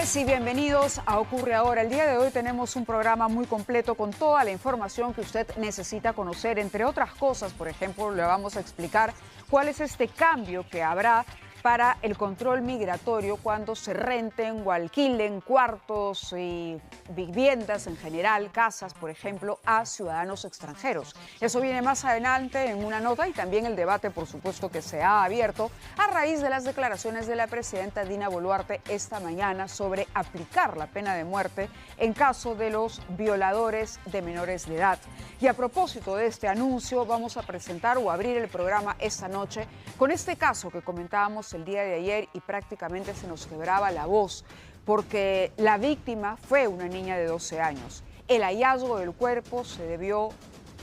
tardes y bienvenidos a Ocurre Ahora. El día de hoy tenemos un programa muy completo con toda la información que usted necesita conocer. Entre otras cosas, por ejemplo, le vamos a explicar cuál es este cambio que habrá para el control migratorio cuando se renten o alquilen cuartos y viviendas en general, casas, por ejemplo, a ciudadanos extranjeros. Eso viene más adelante en una nota y también el debate, por supuesto, que se ha abierto a raíz de las declaraciones de la presidenta Dina Boluarte esta mañana sobre aplicar la pena de muerte en caso de los violadores de menores de edad. Y a propósito de este anuncio, vamos a presentar o abrir el programa esta noche con este caso que comentábamos el día de ayer y prácticamente se nos quebraba la voz porque la víctima fue una niña de 12 años. El hallazgo del cuerpo se debió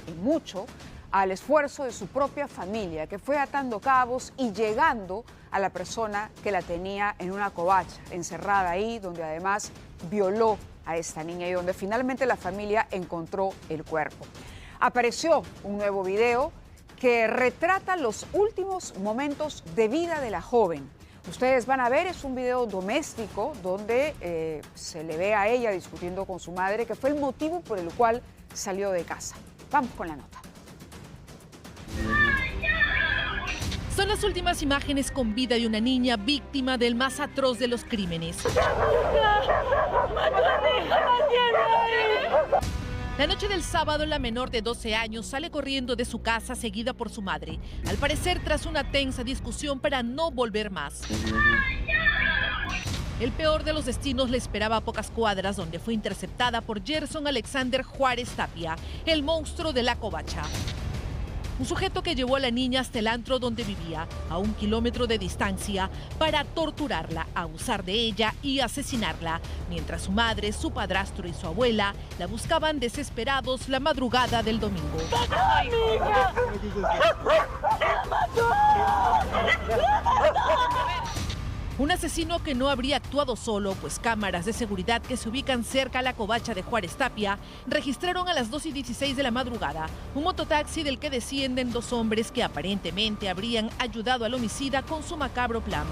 en mucho al esfuerzo de su propia familia, que fue atando cabos y llegando a la persona que la tenía en una covacha, encerrada ahí, donde además violó a esta niña y donde finalmente la familia encontró el cuerpo. Apareció un nuevo video que retrata los últimos momentos de vida de la joven. Ustedes van a ver, es un video doméstico donde se le ve a ella discutiendo con su madre, que fue el motivo por el cual salió de casa. Vamos con la nota. Son las últimas imágenes con vida de una niña víctima del más atroz de los crímenes. La noche del sábado, la menor de 12 años sale corriendo de su casa seguida por su madre, al parecer tras una tensa discusión para no volver más. El peor de los destinos le esperaba a pocas cuadras, donde fue interceptada por Gerson Alexander Juárez Tapia, el monstruo de la covacha. Un sujeto que llevó a la niña hasta el antro donde vivía, a 1 kilómetro de distancia, para torturarla, abusar de ella y asesinarla, mientras su madre, su padrastro y su abuela la buscaban desesperados la madrugada del domingo. Un asesino que no habría actuado solo, pues cámaras de seguridad que se ubican cerca a la covacha de Juárez Tapia registraron a las 2:16 de la madrugada un mototaxi del que descienden 2 hombres que aparentemente habrían ayudado al homicida con su macabro plan.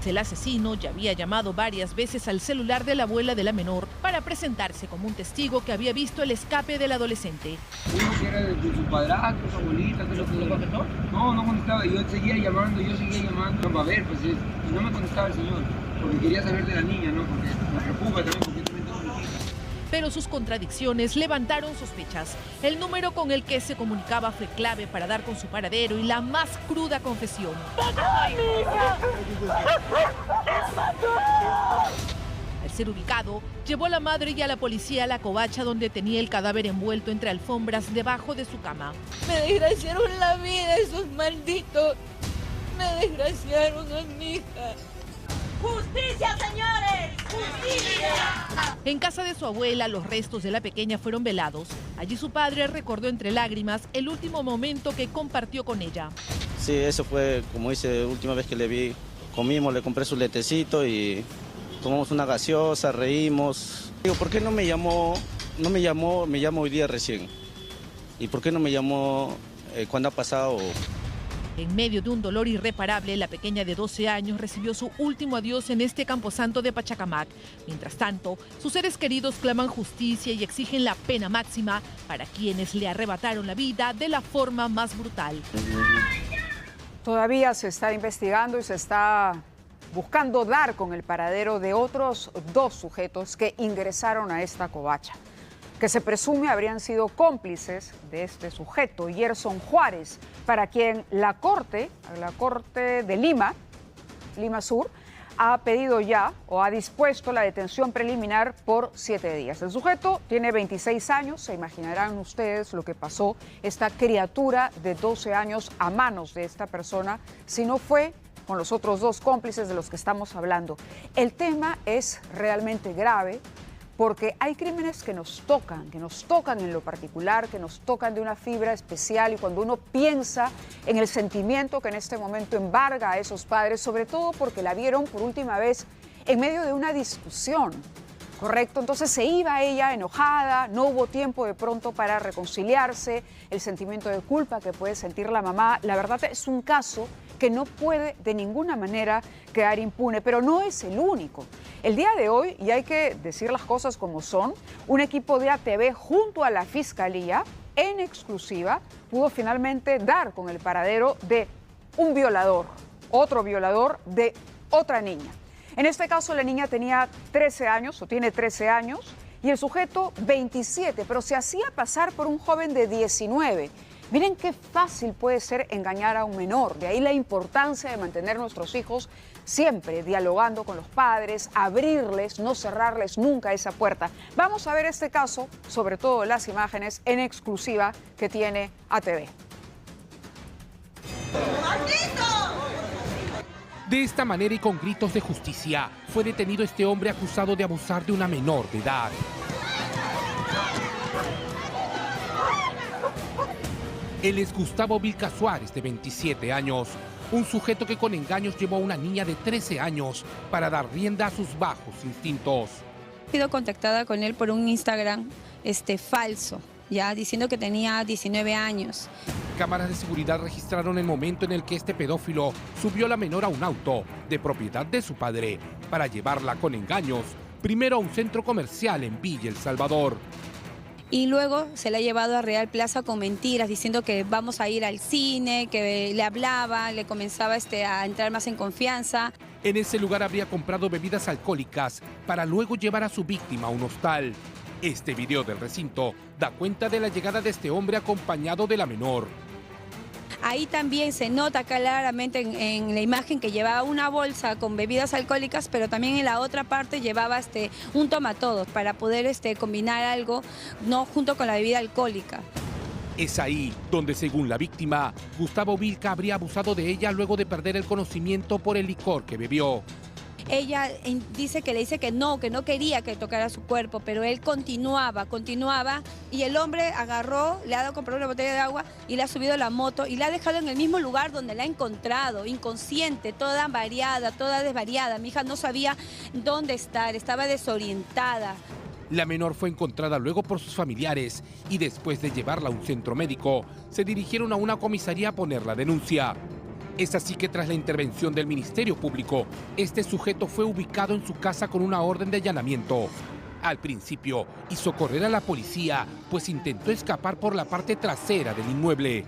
El asesino ya había llamado varias veces al celular de la abuela de la menor para presentarse como un testigo que había visto el escape del adolescente. Uno que era de su padrastro, su abuelita, ¿qué es lo que le contestó? No contestaba, yo seguía llamando. A ver, pues no me contestaba el señor, porque quería saber de la niña, ¿no? Porque me preocupa también, porque también tengo una hija. Pero sus contradicciones levantaron sospechas. El número con el que se comunicaba fue clave para dar con su paradero y la más cruda confesión. Al ser ubicado, llevó a la madre y a la policía a la covacha donde tenía el cadáver envuelto entre alfombras debajo de su cama. Me desgraciaron la vida esos malditos. Me desgraciaron a mi hija. ¡Justicia, señores! ¡Justicia! En casa de su abuela, los restos de la pequeña fueron velados. Allí su padre recordó entre lágrimas el último momento que compartió con ella. Sí, eso fue, como dice, la última vez que le vi. Comimos, le compré su letecito y tomamos una gaseosa, reímos. Digo, ¿por qué no me llamó? No me llamó, me llamo hoy día recién. ¿Y por qué no me llamó cuando ha pasado? En medio de un dolor irreparable, la pequeña de 12 años recibió su último adiós en este camposanto de Pachacamac. Mientras tanto, sus seres queridos claman justicia y exigen la pena máxima para quienes le arrebataron la vida de la forma más brutal. Todavía se está investigando y se está buscando dar con el paradero de otros 2 sujetos que ingresaron a esta covacha, que se presume habrían sido cómplices de este sujeto, Gerson Juárez, para quien la Corte de Lima Sur, ha pedido ya o ha dispuesto la detención preliminar por 7 días. El sujeto tiene 26 años, se imaginarán ustedes lo que pasó, esta criatura de 12 años a manos de esta persona, si no fue con los otros 2 cómplices de los que estamos hablando. El tema es realmente grave, porque hay crímenes que nos tocan en lo particular, que nos tocan de una fibra especial, y cuando uno piensa en el sentimiento que en este momento embarga a esos padres, sobre todo porque la vieron por última vez en medio de una discusión, ¿correcto? Entonces se iba ella enojada, no hubo tiempo de pronto para reconciliarse, el sentimiento de culpa que puede sentir la mamá. La verdad es un caso que no puede de ninguna manera quedar impune, pero no es el único. El día de hoy, y hay que decir las cosas como son, un equipo de ATV junto a la Fiscalía, en exclusiva, pudo finalmente dar con el paradero de un violador, otro violador de otra niña. En este caso, la niña tenía 13 años, o tiene 13 años, y el sujeto 27, pero se hacía pasar por un joven de 19. Miren qué fácil puede ser engañar a un menor. De ahí la importancia de mantener a nuestros hijos siempre dialogando con los padres, abrirles, no cerrarles nunca esa puerta. Vamos a ver este caso, sobre todo las imágenes en exclusiva que tiene ATV. De esta manera y con gritos de justicia, fue detenido este hombre acusado de abusar de una menor de edad. Él es Gustavo Vilca Suárez, de 27 años, un sujeto que con engaños llevó a una niña de 13 años para dar rienda a sus bajos instintos. He sido contactada con él por un Instagram falso, ya diciendo que tenía 19 años. Cámaras de seguridad registraron el momento en el que este pedófilo subió a la menor a un auto de propiedad de su padre para llevarla con engaños primero a un centro comercial en Villa El Salvador. Y luego se la ha llevado a Real Plaza con mentiras, diciendo que vamos a ir al cine, que le hablaba, le comenzaba a entrar más en confianza. En ese lugar habría comprado bebidas alcohólicas para luego llevar a su víctima a un hostal. Este video del recinto da cuenta de la llegada de este hombre acompañado de la menor. Ahí también se nota claramente en la imagen que llevaba una bolsa con bebidas alcohólicas, pero también en la otra parte llevaba un tomatodos para poder combinar algo, no junto con la bebida alcohólica. Es ahí donde, según la víctima, Gustavo Vilca habría abusado de ella luego de perder el conocimiento por el licor que bebió. Ella dice que no quería que tocara su cuerpo, pero él continuaba y el hombre agarró, le ha dado a comprar una botella de agua y le ha subido a la moto y la ha dejado en el mismo lugar donde la ha encontrado, inconsciente, toda variada, toda desvariada. Mi hija no sabía dónde estar, estaba desorientada. La menor fue encontrada luego por sus familiares y después de llevarla a un centro médico, se dirigieron a una comisaría a poner la denuncia. Es así que tras la intervención del Ministerio Público, este sujeto fue ubicado en su casa con una orden de allanamiento. Al principio hizo correr a la policía, pues intentó escapar por la parte trasera del inmueble.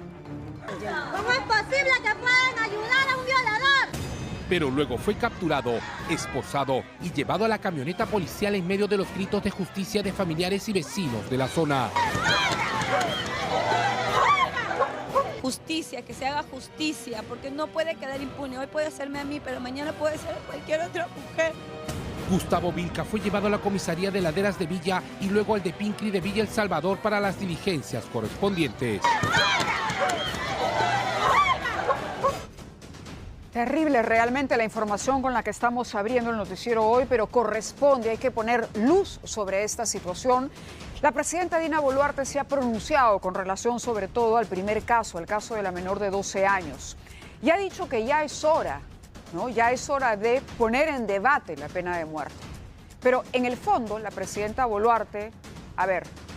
¿Cómo es posible que puedan ayudar a un violador? Pero luego fue capturado, esposado y llevado a la camioneta policial en medio de los gritos de justicia de familiares y vecinos de la zona. Justicia, que se haga justicia, porque no puede quedar impune. Hoy puede hacerme a mí, pero mañana puede ser a cualquier otra mujer. Gustavo Vilca fue llevado a la comisaría de Laderas de Villa y luego al de Pincri de Villa El Salvador para las diligencias correspondientes. Terrible realmente la información con la que estamos abriendo el noticiero hoy, pero corresponde, hay que poner luz sobre esta situación. La presidenta Dina Boluarte se ha pronunciado con relación sobre todo al primer caso, el caso de la menor de 12 años. Y ha dicho que ya es hora, ¿no? Ya es hora de poner en debate la pena de muerte. Pero en el fondo, la presidenta Boluarte,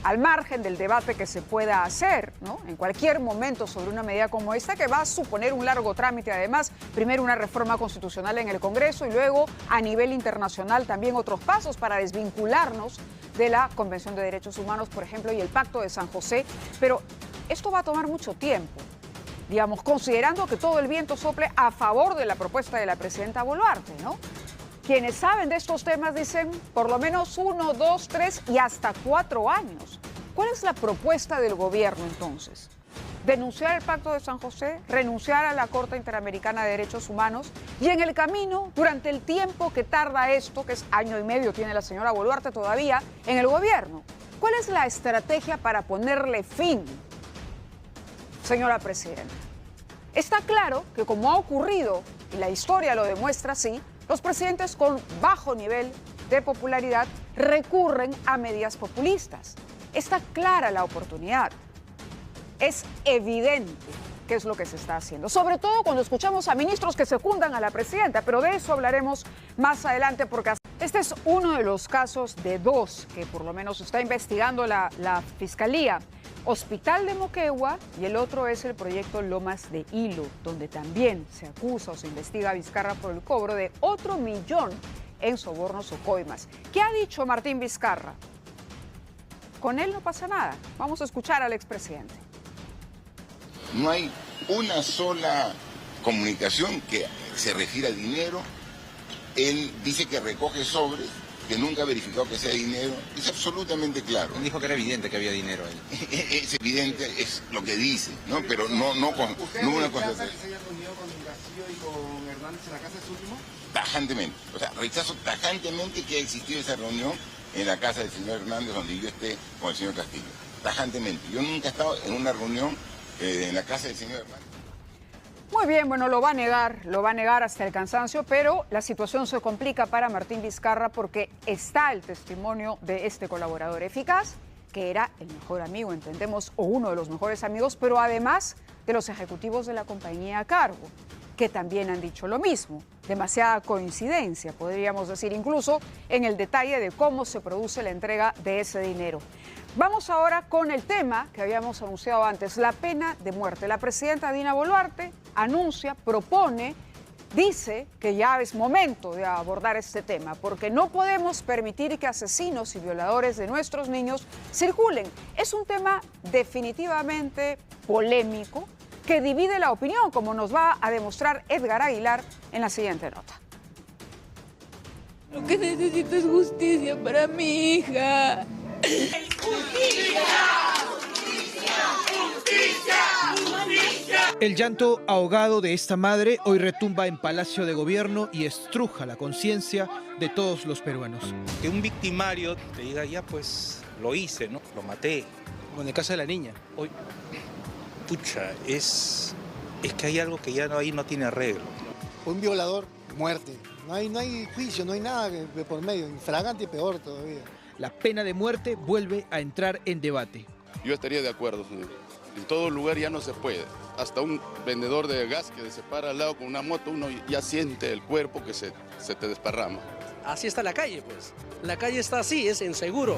al margen del debate que se pueda hacer, ¿no?, en cualquier momento sobre una medida como esta, que va a suponer un largo trámite, además, primero una reforma constitucional en el Congreso y luego a nivel internacional también otros pasos para desvincularnos de la Convención de Derechos Humanos, por ejemplo, y el Pacto de San José. Pero esto va a tomar mucho tiempo, digamos, considerando que todo el viento sople a favor de la propuesta de la presidenta Boluarte, ¿no? Quienes saben de estos temas dicen por lo menos 1, 2, 3 y hasta 4 años. ¿Cuál es la propuesta del gobierno entonces? ¿Denunciar el Pacto de San José? ¿Renunciar a la Corte Interamericana de Derechos Humanos? Y en el camino, durante el tiempo que tarda esto, que es año y medio tiene la señora Boluarte todavía en el gobierno, ¿cuál es la estrategia para ponerle fin, señora presidenta? Está claro que, como ha ocurrido, y la historia lo demuestra así, los presidentes con bajo nivel de popularidad recurren a medidas populistas. Está clara la oportunidad. Es evidente qué es lo que se está haciendo, sobre todo cuando escuchamos a ministros que secundan a la presidenta, pero de eso hablaremos más adelante porque este es uno de los casos de 2 que por lo menos está investigando la Fiscalía. Hospital de Moquegua y el otro es el proyecto Lomas de Hilo, donde también se acusa o se investiga a Vizcarra por el cobro de otro millón en sobornos o coimas. ¿Qué ha dicho Martín Vizcarra? Con él no pasa nada. Vamos a escuchar al expresidente. No hay una sola comunicación que se refiere a dinero. Él dice que recoge sobres, que nunca ha verificado que sea dinero. Es absolutamente claro. Él dijo que era evidente que había dinero ahí. Es evidente, es lo que dice, ¿no? Pero no una cosa. ¿Usted rechaza que se haya reunido con Castillo y con Hernández en la casa de su último? Tajantemente. O sea, rechazo tajantemente que haya existido esa reunión en la casa del señor Hernández, donde yo esté con el señor Castillo. Tajantemente. Yo nunca he estado en una reunión en la casa del señor Hernández. Muy bien, bueno, lo va a negar hasta el cansancio, pero la situación se complica para Martín Vizcarra porque está el testimonio de este colaborador eficaz, que era el mejor amigo, entendemos, o uno de los mejores amigos, pero además de los ejecutivos de la compañía a cargo, que también han dicho lo mismo. Demasiada coincidencia, podríamos decir, incluso en el detalle de cómo se produce la entrega de ese dinero. Vamos ahora con el tema que habíamos anunciado antes, la pena de muerte. La presidenta Dina Boluarte anuncia, propone, dice que ya es momento de abordar este tema, porque no podemos permitir que asesinos y violadores de nuestros niños circulen. Es un tema definitivamente polémico, que divide la opinión, como nos va a demostrar Edgar Aguilar en la siguiente nota. Lo que necesito es justicia para mi hija. ¡Justicia! ¡Justicia! ¡Justicia! El llanto ahogado de esta madre hoy retumba en Palacio de Gobierno y estruja la conciencia de todos los peruanos. Que un victimario te diga, ya pues lo hice, ¿no? Lo maté. Como en el caso de la niña. Hoy, pucha, es que hay algo que ya ahí no tiene arreglo. Un violador, muerte. No hay juicio, no hay nada de por medio. Infragante y peor todavía. La pena de muerte vuelve a entrar en debate. Yo estaría de acuerdo, señor. En todo lugar ya no se puede. Hasta un vendedor de gas que se para al lado con una moto, uno ya siente el cuerpo que se te desparrama. Así está la calle, pues. La calle está así, es inseguro.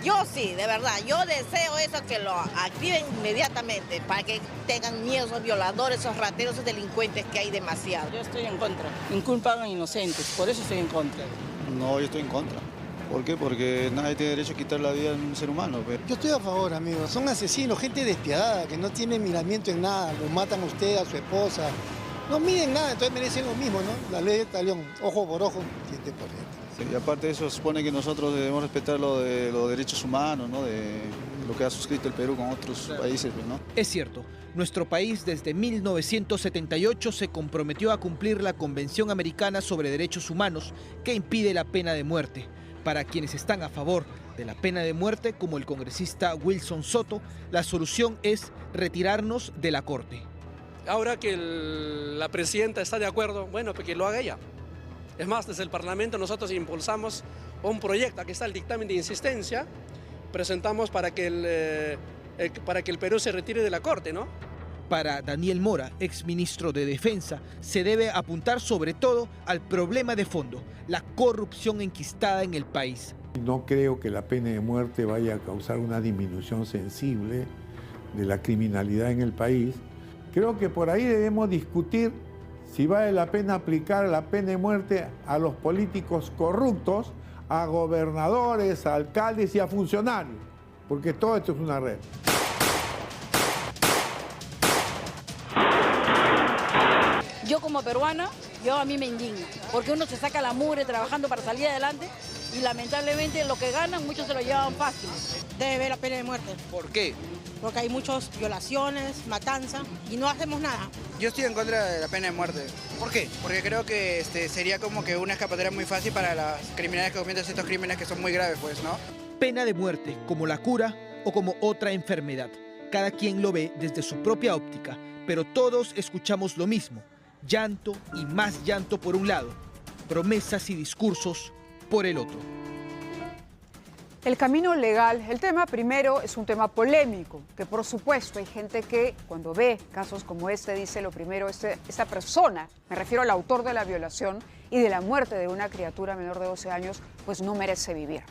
Yo sí, de verdad, yo deseo eso, que lo activen inmediatamente para que tengan miedo esos violadores, esos rateros, esos delincuentes, que hay demasiado. Yo estoy en contra. Inculpan a inocentes, por eso estoy en contra. No, yo estoy en contra. ¿Por qué? Porque nadie tiene derecho a quitar la vida de un ser humano. Pero... Yo estoy a favor, amigos. Son asesinos, gente despiadada, que no tiene miramiento en nada. Lo matan a usted, a su esposa. No miden nada, entonces merecen lo mismo, ¿no? La ley de talión, ojo por ojo, diente por diente. Sí, y aparte de eso, supone que nosotros debemos respetar lo de los derechos humanos, ¿no? De lo que ha suscrito el Perú con otros países, ¿no? Es cierto, nuestro país desde 1978 se comprometió a cumplir la Convención Americana sobre Derechos Humanos que impide la pena de muerte. Para quienes están a favor de la pena de muerte, como el congresista Wilson Soto, la solución es retirarnos de la Corte. Ahora que la presidenta está de acuerdo, bueno, pues que lo haga ella. Es más, desde el Parlamento nosotros impulsamos un proyecto, aquí está el dictamen de insistencia, presentamos para que el Perú se retire de la Corte, ¿no? Para Daniel Mora, exministro de Defensa, se debe apuntar sobre todo al problema de fondo, la corrupción enquistada en el país. No creo que la pena de muerte vaya a causar una disminución sensible de la criminalidad en el país. Creo que por ahí debemos discutir si vale la pena aplicar la pena de muerte a los políticos corruptos, a gobernadores, a alcaldes y a funcionarios, porque todo esto es una red. Yo como peruana, a mí me indigna, porque uno se saca la mugre trabajando para salir adelante y lamentablemente lo que ganan muchos se lo llevan fácil. Debe haber la pena de muerte. ¿Por qué? Porque hay muchas violaciones, matanza y no hacemos nada. Yo estoy en contra de la pena de muerte. ¿Por qué? Porque creo que sería como que una escapatoria muy fácil para las criminales que cometen estos crímenes que son muy graves, pues, ¿no? Pena de muerte, como la cura o como otra enfermedad. Cada quien lo ve desde su propia óptica, pero todos escuchamos lo mismo. Llanto y más llanto por un lado, promesas y discursos por el otro. El camino legal, el tema primero es un tema polémico, que por supuesto hay gente que cuando ve casos como este dice lo primero, esta persona, me refiero al autor de la violación y de la muerte de una criatura menor de 12 años, pues no merece vivir.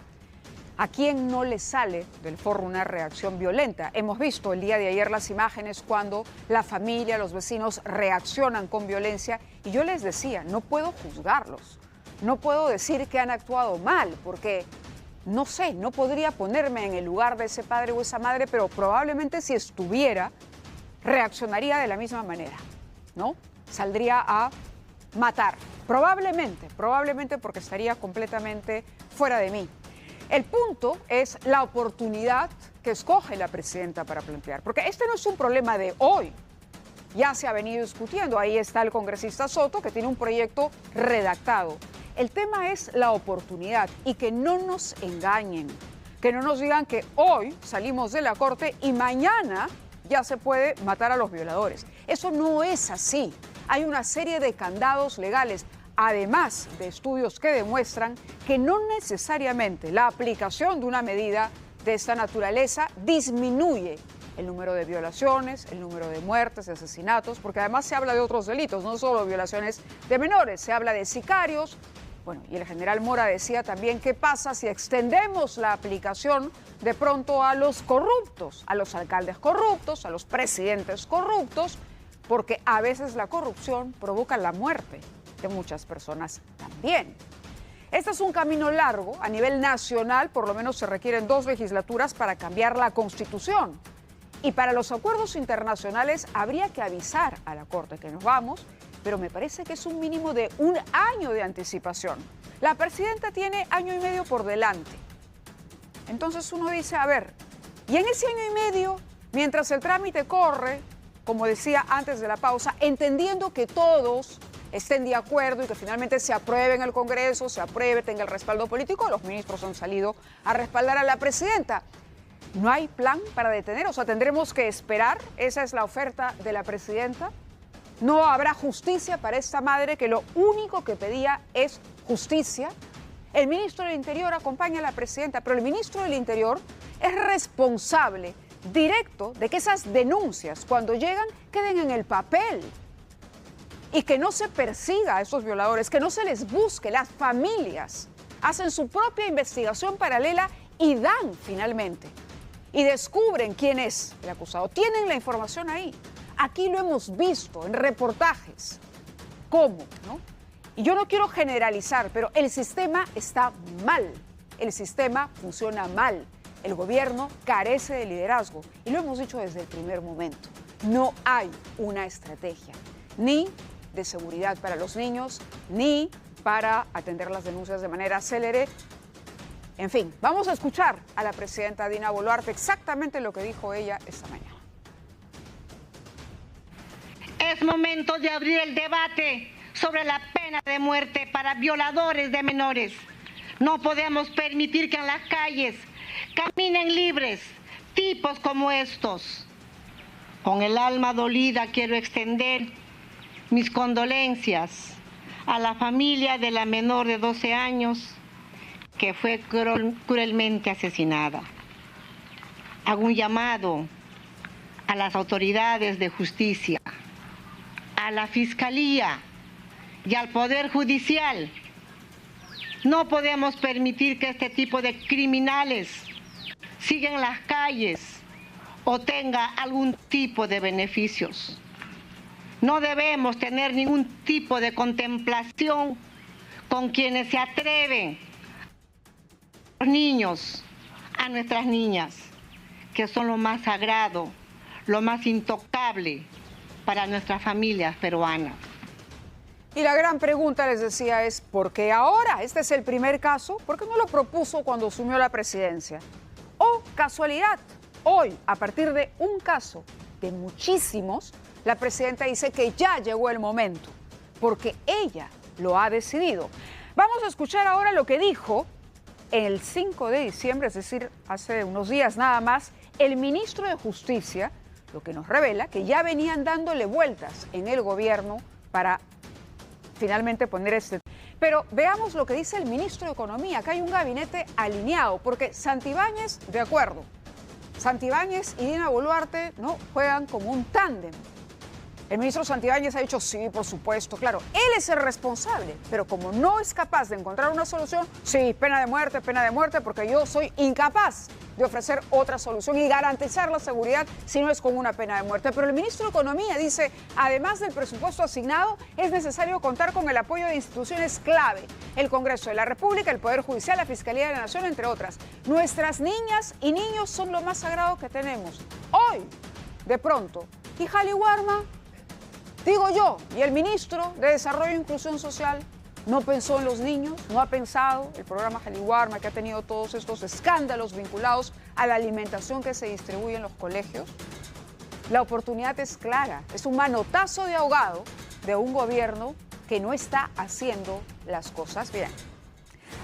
¿A quién no le sale del forro una reacción violenta? Hemos visto el día de ayer las imágenes cuando la familia, los vecinos reaccionan con violencia y yo les decía, no puedo juzgarlos, no puedo decir que han actuado mal porque no sé, no podría ponerme en el lugar de ese padre o esa madre, pero probablemente si estuviera, reaccionaría de la misma manera, ¿no? Saldría a matar, probablemente porque estaría completamente fuera de mí. El punto es la oportunidad que escoge la presidenta para plantear, porque este no es un problema de hoy, ya se ha venido discutiendo, ahí está el congresista Soto que tiene un proyecto redactado. El tema es la oportunidad y que no nos engañen, que no nos digan que hoy salimos de la corte y mañana ya se puede matar a los violadores. Eso no es así, hay una serie de candados legales. Además de estudios que demuestran que no necesariamente la aplicación de una medida de esta naturaleza disminuye el número de violaciones, el número de muertes, de asesinatos, porque además se habla de otros delitos, no solo violaciones de menores, se habla de sicarios. Bueno, y el general Mora decía también qué pasa si extendemos la aplicación de pronto a los corruptos, a los alcaldes corruptos, a los presidentes corruptos, porque a veces la corrupción provoca la muerte de muchas personas también. Este es un camino largo. A nivel nacional, por lo menos se requieren 2 legislaturas para cambiar la Constitución. Y para los acuerdos internacionales habría que avisar a la Corte que nos vamos, pero me parece que es un mínimo de 1 año de anticipación. La presidenta tiene 1 año y medio por delante. Entonces uno dice, a ver, y en ese 1 año y medio, mientras el trámite corre, como decía antes de la pausa, entendiendo que todos estén de acuerdo y que finalmente se apruebe en el Congreso, se apruebe, tenga el respaldo político, los ministros han salido a respaldar a la presidenta. ¿No hay plan para detener? O sea, tendremos que esperar. Esa es la oferta de la presidenta. No habrá justicia para esta madre que lo único que pedía es justicia. El ministro del Interior acompaña a la presidenta, pero el ministro del Interior es responsable directo de que esas denuncias, cuando llegan, queden en el papel. Y que no se persiga a esos violadores, que no se les busque. Las familias hacen su propia investigación paralela y dan finalmente. Y descubren quién es el acusado. Tienen la información ahí. Aquí lo hemos visto en reportajes. ¿Cómo? ¿No? Y yo no quiero generalizar, pero el sistema está mal. El sistema funciona mal. El gobierno carece de liderazgo. Y lo hemos dicho desde el primer momento. No hay una estrategia, ni de seguridad para los niños, ni para atender las denuncias de manera célere. En fin, vamos a escuchar a la presidenta Dina Boluarte exactamente lo que dijo ella esta mañana. Es momento de abrir el debate sobre la pena de muerte para violadores de menores. No podemos permitir que en las calles caminen libres tipos como estos. Con el alma dolida quiero extender mis condolencias a la familia de la menor de 12 años que fue cruelmente asesinada. Hago un llamado a las autoridades de justicia, a la Fiscalía y al Poder Judicial. No podemos permitir que este tipo de criminales sigan en las calles o tenga algún tipo de beneficios. No debemos tener ningún tipo de contemplación con quienes se atreven a los niños, a nuestras niñas, que son lo más sagrado, lo más intocable para nuestras familias peruanas. Y la gran pregunta, les decía, es ¿por qué ahora? Este es el primer caso. ¿Por qué no lo propuso cuando asumió la presidencia? O casualidad, hoy, a partir de un caso de muchísimos, la presidenta dice que ya llegó el momento, porque ella lo ha decidido. Vamos a escuchar ahora lo que dijo el 5 de diciembre, es decir, hace unos días nada más, el ministro de Justicia, lo que nos revela que ya venían dándole vueltas en el gobierno para finalmente poner este. Pero veamos lo que dice el ministro de Economía, que hay un gabinete alineado, porque Santibáñez, de acuerdo, Santibáñez y Dina Boluarte, ¿no?, juegan como un tándem. El ministro Santibáñez ha dicho sí, por supuesto, claro, él es el responsable, pero como no es capaz de encontrar una solución, sí, pena de muerte, porque yo soy incapaz de ofrecer otra solución y garantizar la seguridad si no es con una pena de muerte. Pero el ministro de Economía dice, además del presupuesto asignado, es necesario contar con el apoyo de instituciones clave, el Congreso de la República, el Poder Judicial, la Fiscalía de la Nación, entre otras. Nuestras niñas y niños son lo más sagrado que tenemos. Hoy, de pronto, y Jaliwarma, digo yo, y el ministro de Desarrollo e Inclusión Social no pensó en los niños, no ha pensado el programa Jaliwarma, que ha tenido todos estos escándalos vinculados a la alimentación que se distribuye en los colegios. La oportunidad es clara, es un manotazo de ahogado de un gobierno que no está haciendo las cosas bien.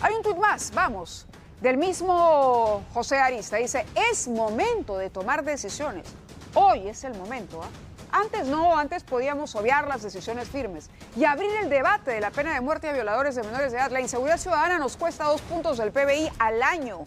Hay un tuit más, vamos, del mismo José Arista. Dice, es momento de tomar decisiones. Hoy es el momento, ¿ah? Antes no, antes podíamos obviar las decisiones firmes y abrir el debate de la pena de muerte a violadores de menores de edad. La inseguridad ciudadana nos cuesta 2 puntos del PBI al año.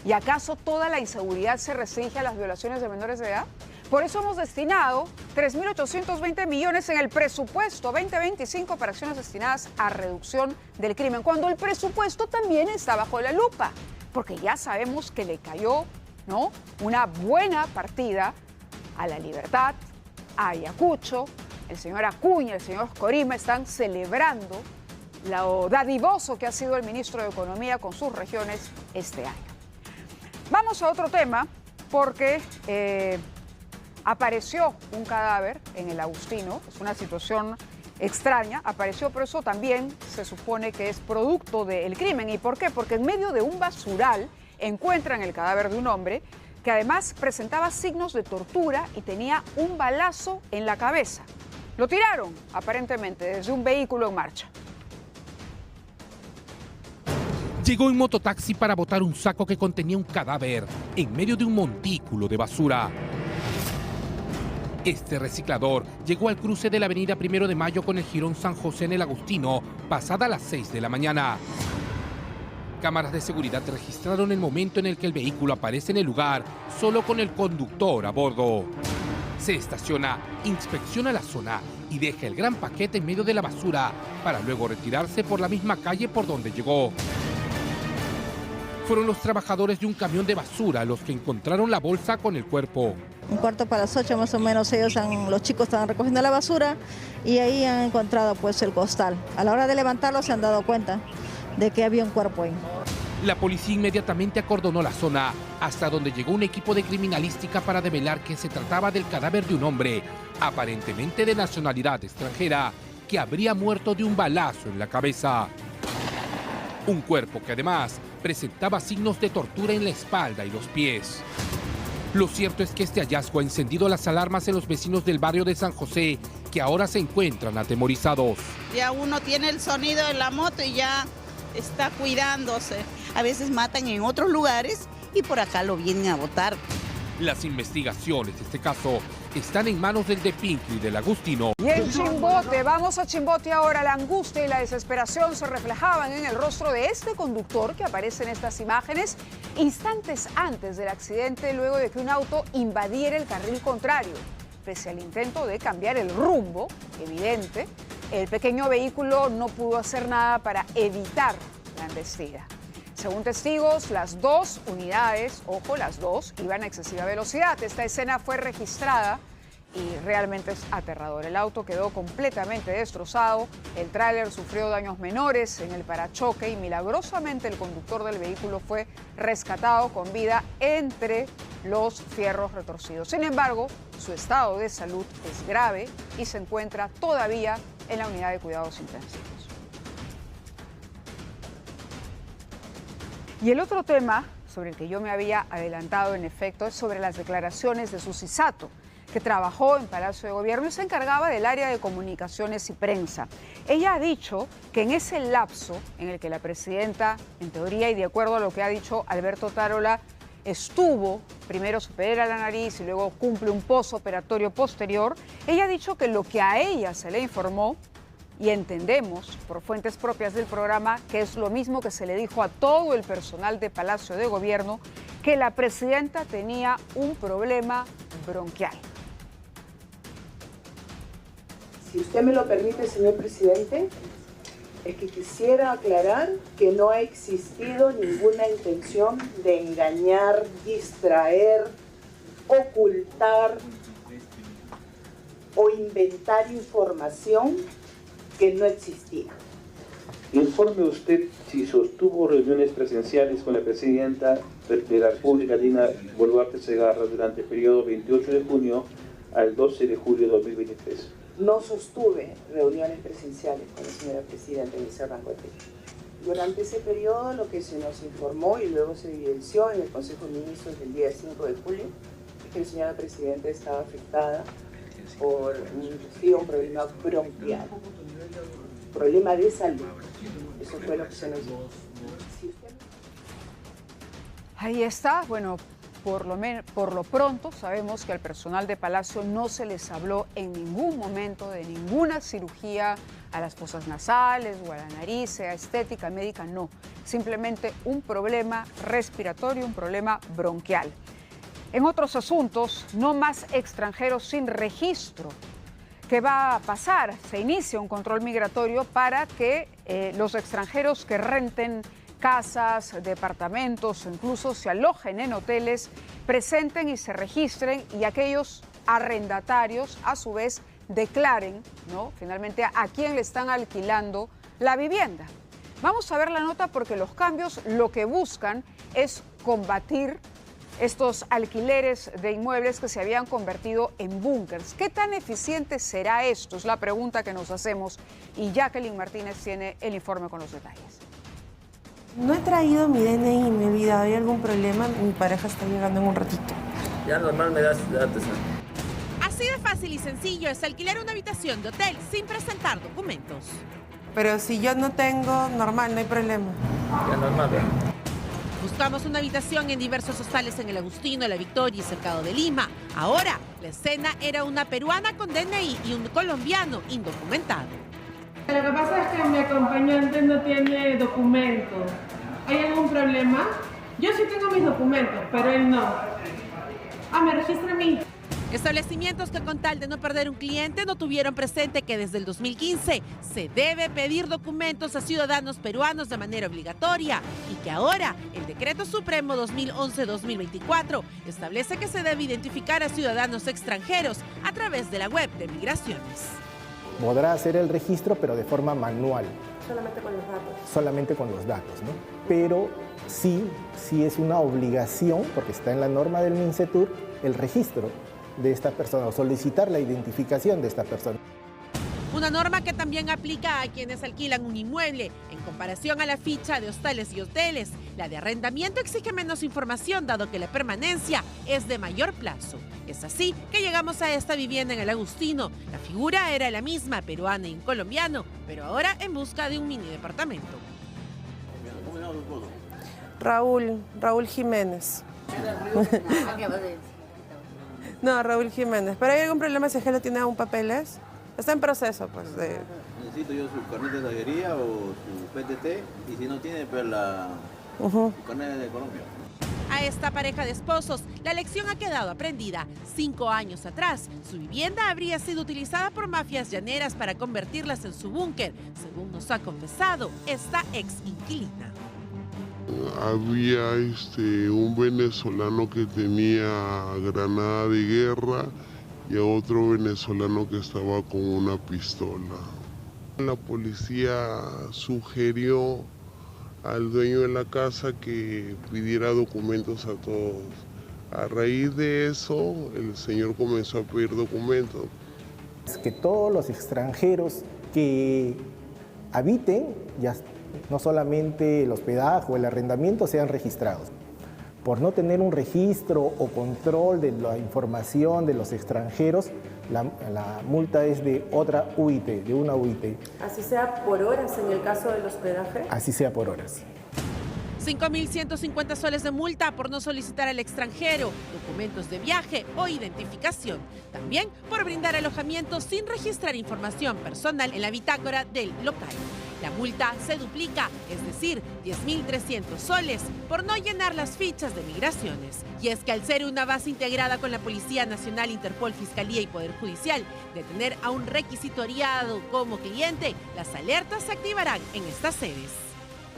¿Y acaso toda la inseguridad se restringe a las violaciones de menores de edad? Por eso hemos destinado 3.820 millones en el presupuesto 2025 para acciones destinadas a reducción del crimen, cuando el presupuesto también está bajo la lupa, porque ya sabemos que le cayó, ¿no?, una buena partida a la libertad, a Ayacucho. El señor Acuña, el señor Corima están celebrando lo dadivoso que ha sido el ministro de Economía con sus regiones este año. Vamos a otro tema, porque apareció un cadáver en el Agustino. Es una situación extraña, apareció, pero eso también se supone que es producto del crimen. ¿Y por qué? Porque en medio de un basural encuentran el cadáver de un hombre que además presentaba signos de tortura y tenía un balazo en la cabeza. Lo tiraron, aparentemente, desde un vehículo en marcha. Llegó en mototaxi para botar un saco que contenía un cadáver en medio de un montículo de basura. Este reciclador llegó al cruce de la avenida 1 de Mayo con el jirón San José en el Agustino, pasada las 6 de la mañana. Cámaras de seguridad registraron el momento en el que el vehículo aparece en el lugar, solo con el conductor a bordo. Se estaciona, inspecciona la zona y deja el gran paquete en medio de la basura para luego retirarse por la misma calle por donde llegó. Fueron los trabajadores de un camión de basura los que encontraron la bolsa con el cuerpo. 7:45 más o menos los chicos estaban recogiendo la basura y ahí han encontrado pues el costal. A la hora de levantarlo se han dado cuenta de que había un cuerpo ahí. La policía inmediatamente acordonó la zona, hasta donde llegó un equipo de criminalística para develar que se trataba del cadáver de un hombre, aparentemente de nacionalidad extranjera, que habría muerto de un balazo en la cabeza. Un cuerpo que además presentaba signos de tortura en la espalda y los pies. Lo cierto es que este hallazgo ha encendido las alarmas en los vecinos del barrio de San José, que ahora se encuentran atemorizados. Ya uno tiene el sonido en la moto y ya está cuidándose. A veces matan en otros lugares y por acá lo vienen a botar. Las investigaciones de este caso están en manos del DEPINCLI y del Agustino. Y en Chimbote, vamos a Chimbote ahora. La angustia y la desesperación se reflejaban en el rostro de este conductor que aparece en estas imágenes instantes antes del accidente, luego de que un auto invadiera el carril contrario. Pese al intento de cambiar el rumbo, evidente, el pequeño vehículo no pudo hacer nada para evitar la embestida. Según testigos, las dos unidades, ojo, las dos, iban a excesiva velocidad. Esta escena fue registrada y realmente es aterrador. El auto quedó completamente destrozado, el tráiler sufrió daños menores en el parachoque y milagrosamente el conductor del vehículo fue rescatado con vida entre los fierros retorcidos. Sin embargo, su estado de salud es grave y se encuentra todavía en la unidad de cuidados intensivos. Y el otro tema sobre el que yo me había adelantado, en efecto, es sobre las declaraciones de Susy Sato, que trabajó en Palacio de Gobierno y se encargaba del área de comunicaciones y prensa. Ella ha dicho que en ese lapso en el que la presidenta, en teoría y de acuerdo a lo que ha dicho Alberto Tarola, estuvo, primero se opera la nariz y luego cumple un postoperatorio posterior, ella ha dicho que lo que a ella se le informó, y entendemos por fuentes propias del programa que es lo mismo que se le dijo a todo el personal de Palacio de Gobierno, que la presidenta tenía un problema bronquial. Si usted me lo permite, señor presidente, es que quisiera aclarar que no ha existido ninguna intención de engañar, distraer, ocultar o inventar información que no existía. Informe usted si sostuvo reuniones presenciales con la presidenta de la República, Dina Boluarte Segarra, durante el periodo 28 de junio al 12 de julio de 2023. No sostuve reuniones presenciales con la señora presidenta en ese rango de tiempo. Durante ese periodo, lo que se nos informó y luego se evidenció en el Consejo de Ministros del día 5 de julio es que la señora presidenta estaba afectada por un problema bronquial, problema de salud. Eso fue lo que se nos dijo. Ahí está, bueno, por lo pronto sabemos que al personal de Palacio no se les habló en ningún momento de ninguna cirugía a las fosas nasales o a la nariz, sea estética, médica, no. Simplemente un problema respiratorio, un problema bronquial. En otros asuntos, no más extranjeros sin registro. ¿Qué va a pasar? Se inicia un control migratorio para que los extranjeros que renten casas, departamentos o incluso se alojen en hoteles, presenten y se registren, y aquellos arrendatarios a su vez declaren, ¿no?, finalmente a quién le están alquilando la vivienda. Vamos a ver la nota porque los cambios lo que buscan es combatir estos alquileres de inmuebles que se habían convertido en búnkers. ¿Qué tan eficiente será esto? Es la pregunta que nos hacemos, y Jacqueline Martínez tiene el informe con los detalles. No he traído mi DNI, me he olvidado. ¿Hay algún problema? Mi pareja está llegando en un ratito. Ya normal me das datos. Así de fácil y sencillo es alquilar una habitación de hotel sin presentar documentos. Pero si yo no tengo, normal, no hay problema. Ya normal, ¿verdad? Buscamos una habitación en diversos hostales en el Agustino, La Victoria y Cercado de Lima. Ahora, la escena era una peruana con DNI y un colombiano indocumentado. Lo que pasa es que mi acompañante no tiene documentos. ¿Hay algún problema? Yo sí tengo mis documentos, pero él no. Me registra a mí. Establecimientos que con tal de no perder un cliente no tuvieron presente que desde el 2015 se debe pedir documentos a ciudadanos peruanos de manera obligatoria y que ahora el Decreto Supremo 2011-2024 establece que se debe identificar a ciudadanos extranjeros a través de la web de Migraciones. Podrá hacer el registro, pero de forma manual. Solamente con los datos. Solamente con los datos, ¿no? Pero sí es una obligación, porque está en la norma del MINCETUR, el registro de esta persona o solicitar la identificación de esta persona. Una norma que también aplica a quienes alquilan un inmueble. En comparación a la ficha de hostales y hoteles, la de arrendamiento exige menos información dado que la permanencia es de mayor plazo. Es así que llegamos a esta vivienda en el Agustino. La figura era la misma, peruana y un colombiano, pero ahora en busca de un mini departamento. Raúl Jiménez. No, Raúl Jiménez. ¿Pero hay algún problema si es que no tiene aún papeles? Está en proceso, pues. Necesito yo su carnet de tallería o su PTT, y si no tiene, pues su carnet de Colombia. A esta pareja de esposos, la lección ha quedado aprendida. 5 años atrás, su vivienda habría sido utilizada por mafias llaneras para convertirlas en su búnker, según nos ha confesado esta ex inquilina. Había un venezolano que tenía granada de guerra y a otro venezolano que estaba con una pistola. La policía sugirió al dueño de la casa que pidiera documentos a todos. A raíz de eso, el señor comenzó a pedir documentos. Es que todos los extranjeros que habiten, ya no solamente el hospedaje o el arrendamiento, sean registrados. Por no tener un registro o control de la información de los extranjeros, la multa es de otra UIT, de una UIT. ¿Así sea por horas en el caso del hospedaje? Así sea por horas. 5.150 soles de multa por no solicitar al extranjero documentos de viaje o identificación. También por brindar alojamiento sin registrar información personal en la bitácora del local. La multa se duplica, es decir, 10.300 soles, por no llenar las fichas de migraciones. Y es que al ser una base integrada con la Policía Nacional, Interpol, Fiscalía y Poder Judicial, de tener a un requisitoriado como cliente, las alertas se activarán en estas sedes.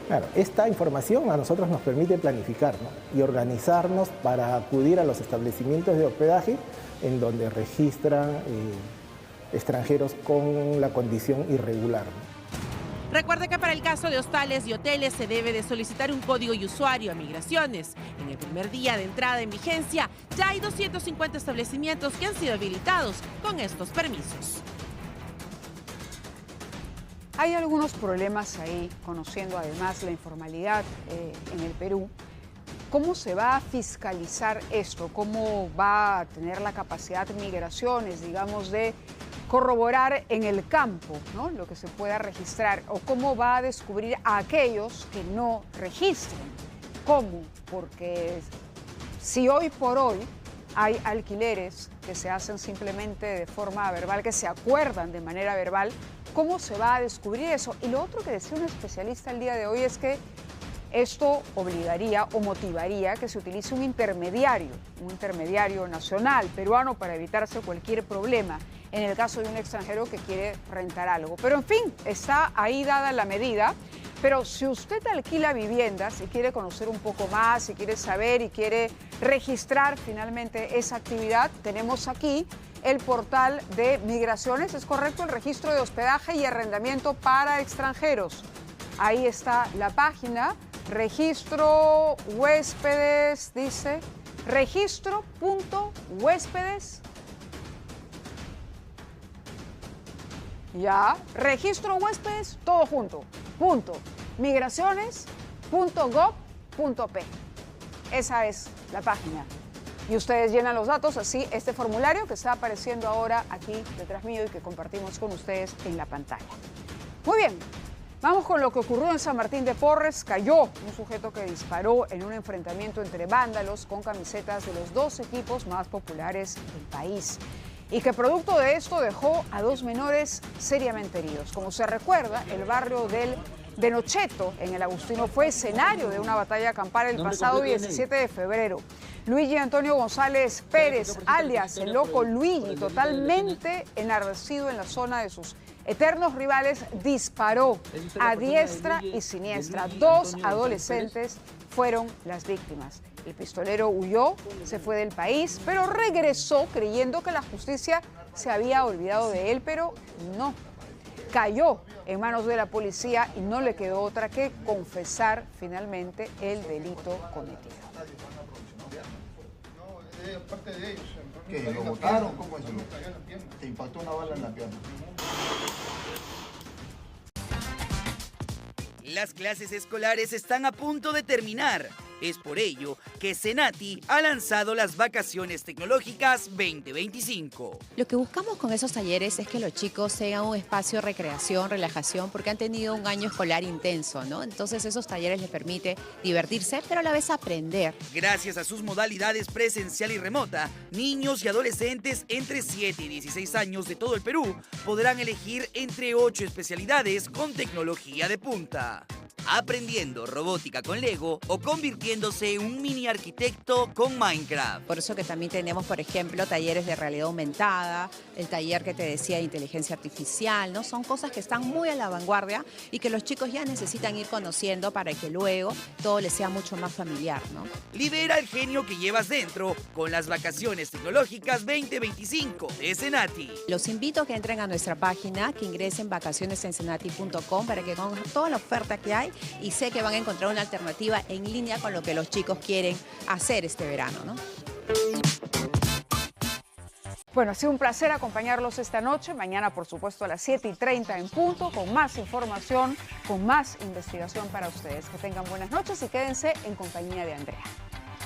Claro, esta información a nosotros nos permite planificar, ¿no?, y organizarnos para acudir a los establecimientos de hospedaje en donde registran extranjeros con la condición irregular, ¿no? Recuerde que para el caso de hostales y hoteles se debe de solicitar un código y usuario a Migraciones. En el primer día de entrada en vigencia ya hay 250 establecimientos que han sido habilitados con estos permisos. Hay algunos problemas ahí, conociendo además la informalidad en el Perú. ¿Cómo se va a fiscalizar esto? ¿Cómo va a tener la capacidad de Migraciones, digamos, de corroborar en el campo, ¿no?, lo que se pueda registrar? ¿O cómo va a descubrir a aquellos que no registren? ¿Cómo? Porque si hoy por hoy hay alquileres que se hacen simplemente de forma verbal, que se acuerdan de manera verbal, ¿cómo se va a descubrir eso? Y lo otro que decía un especialista el día de hoy es que esto obligaría o motivaría que se utilice un intermediario nacional, peruano, para evitarse cualquier problema en el caso de un extranjero que quiere rentar algo. Pero en fin, está ahí dada la medida. Pero si usted alquila viviendas y quiere conocer un poco más, si quiere saber y quiere registrar finalmente esa actividad, tenemos aquí el portal de Migraciones, es correcto, el registro de hospedaje y arrendamiento para extranjeros. Ahí está la página, registro huéspedes, dice, registro.huéspedes. Ya, registro huéspedes, todo junto, punto, migraciones.gov.p. Esa es la página. Y ustedes llenan los datos, así este formulario que está apareciendo ahora aquí detrás mío y que compartimos con ustedes en la pantalla. Muy bien, vamos con lo que ocurrió en San Martín de Porres. Cayó un sujeto que disparó en un enfrentamiento entre vándalos con camisetas de los dos equipos más populares del país, y que producto de esto dejó a 2 menores seriamente heridos. Como se recuerda, el barrio de Nocheto, en el Agustino, fue escenario de una batalla campal el pasado 17 de febrero. Luigi Antonio González Pérez, alias el Loco Luigi, totalmente enardecido en la zona de sus eternos rivales, disparó a diestra y siniestra. 2 adolescentes fueron las víctimas. El pistolero huyó, se fue del país, pero regresó creyendo que la justicia se había olvidado de él, pero no. Cayó en manos de la policía y no le quedó otra que confesar finalmente el delito cometido. ¿Qué? ¿Lo botaron? ¿Cómo es eso? Te impactó una bala en la pierna. Las clases escolares están a punto de terminar. Es por ello que Senati ha lanzado las Vacaciones Tecnológicas 2025. Lo que buscamos con esos talleres es que los chicos tengan un espacio de recreación, relajación, porque han tenido un año escolar intenso, ¿no? Entonces esos talleres les permite divertirse, pero a la vez aprender. Gracias a sus modalidades presencial y remota, niños y adolescentes entre 7 y 16 años de todo el Perú podrán elegir entre 8 especialidades con tecnología de punta, aprendiendo robótica con Lego o convirtiéndose en un mini arquitecto con Minecraft. Por eso que también tenemos, por ejemplo, talleres de realidad aumentada, el taller que te decía de inteligencia artificial, ¿no? Son cosas que están muy a la vanguardia y que los chicos ya necesitan ir conociendo para que luego todo les sea mucho más familiar, ¿no? Libera el genio que llevas dentro con las Vacaciones Tecnológicas 2025 de Senati. Los invito a que entren a nuestra página, que ingresen vacacionesensenati.com para que con toda la oferta que hay, y sé que van a encontrar una alternativa en línea con lo que los chicos quieren hacer este verano, ¿no? Bueno, ha sido un placer acompañarlos esta noche. Mañana, por supuesto, a las 7:30 en punto, con más información, con más investigación para ustedes. Que tengan buenas noches y quédense en compañía de Andrea.